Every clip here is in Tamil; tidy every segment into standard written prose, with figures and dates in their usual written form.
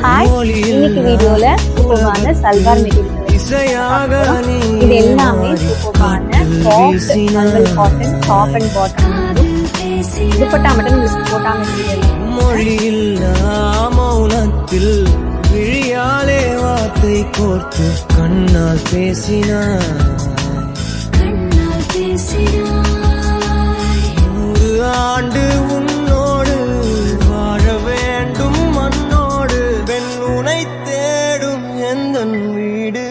ஹாய், இன்னைக்கு வீடியோல சூப்பரான சல்வார் மெட்டீரியல் இது எல்லாமே சூப்பரான soft mulmul cotton top and bottom dupatta மட்டும் போட்டா மெட்டீரியல் மொழியில்லா மௌனத்தில் விழியாலே வார்த்தை கோர்த்து கண்ணால் பேசினார் 100 ஆண்டு உன்னோடு வாழ வேண்டும் மண்ணோடு பெண் உனை தேடும் எந்த வீடு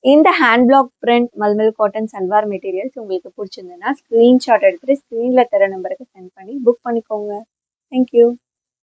இந்த hand black print mulmul cotton salwar materials உங்களுக்கு பிடிச்சிருந்ததுன்னா ஸ்க்ரீன்ஷாட் எடுத்துட்டு ஸ்க்ரீன்ல தர நம்பருக்கு சென்ட் பண்ணி புக் பண்ணிக்கோங்க. தேங்க்யூ.